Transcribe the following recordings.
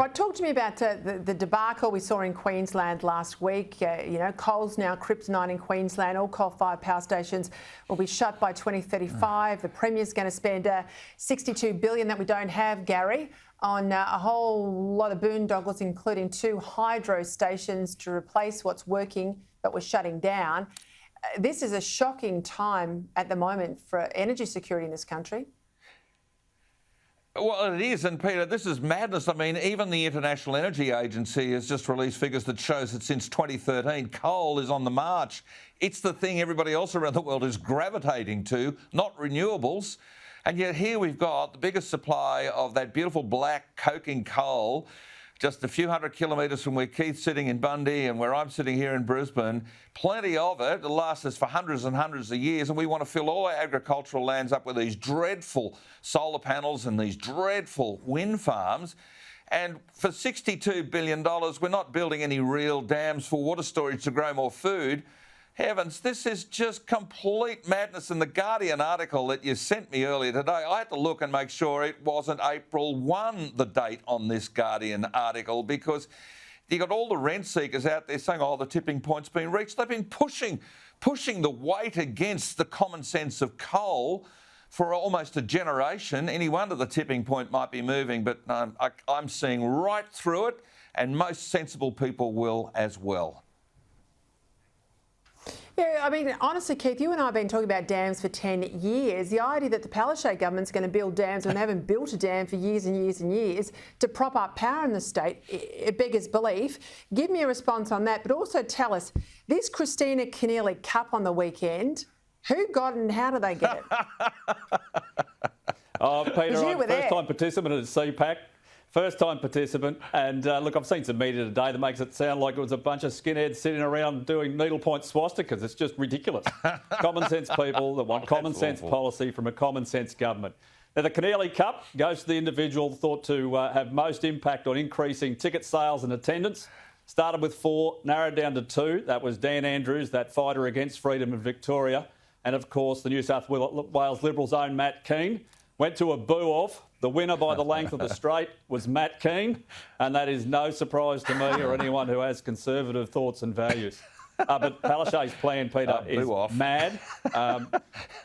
But talk to me about the debacle we saw in Queensland last week. Coal's now kryptonite in Queensland. All coal-fired power stations will be shut by 2035. The Premier's going to spend $62 billion that we don't have, Gary, on a whole lot of boondoggles, including 2 hydro stations to replace what's working but we're shutting down. This is a shocking time at the moment for energy security in this country. Well, it is, and Peter, this is madness. I mean, even the International Energy Agency has just released figures that shows that since 2013, coal is on the march. It's the thing everybody else around the world is gravitating to, not renewables. And yet here we've got the biggest supply of that beautiful black coking coal just a few hundred kilometres from where Keith's sitting in Bundy and where I'm sitting here in Brisbane. Plenty of it. It'll last us for hundreds and hundreds of years, and we want to fill all our agricultural lands up with these dreadful solar panels and these dreadful wind farms. And for $62 billion, we're not building any real dams for water storage to grow more food. Heavens, this is just complete madness. In the Guardian article that you sent me earlier today, I had to look and make sure it wasn't April 1, the date on this Guardian article, because you got all the rent seekers out there saying, oh, the tipping point's been reached. They've been pushing the weight against the common sense of coal for almost a generation. Any wonder the tipping point might be moving, but I'm seeing right through it, and most sensible people will as well. Yeah, I mean, honestly, Keith, you and I have been talking about dams for 10 years. The idea that the Palaszczuk government's going to build dams when they haven't built a dam for years and years and years to prop up power in the state, it beggars belief. Give me a response on that, but also tell us, this Christina Keneally Cup on the weekend, who got it and how did they get it? Peter, I'm first-time participant at CPAC. First-time participant, and look, I've seen some media today that makes it sound like it was a bunch of skinheads sitting around doing needlepoint swastikas. It's just ridiculous. Common sense people that want common sense policy from a common sense government. Now, the Keneally Cup goes to the individual thought to have most impact on increasing ticket sales and attendance. Started with 4, narrowed down to 2. That was Dan Andrews, that fighter against freedom in Victoria. And, of course, the New South Wales Liberals' own Matt Keane. Went to a boo-off. The winner by the length of the straight was Matt Keane, and that is no surprise to me or anyone who has conservative thoughts and values. But Palaszczuk's plan, Peter, is mad.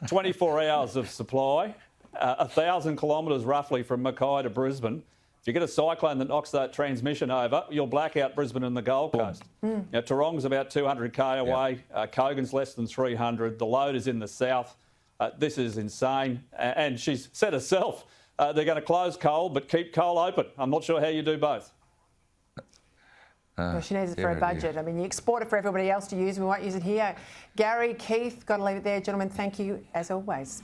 24 hours of supply, 1,000 kilometres roughly from Mackay to Brisbane. If you get a cyclone that knocks that transmission over, you'll black out Brisbane and the Gold Coast. Now, Tarong's about 200k away. Kogan's less than 300. The load is in the south. This is insane. And she's said herself, they're going to close coal but keep coal open. I'm not sure how you do both. Well, she needs it for a budget. I mean, you export it for everybody else to use. We won't use it here. Gary, Keith, got to leave it there. Gentlemen, thank you as always.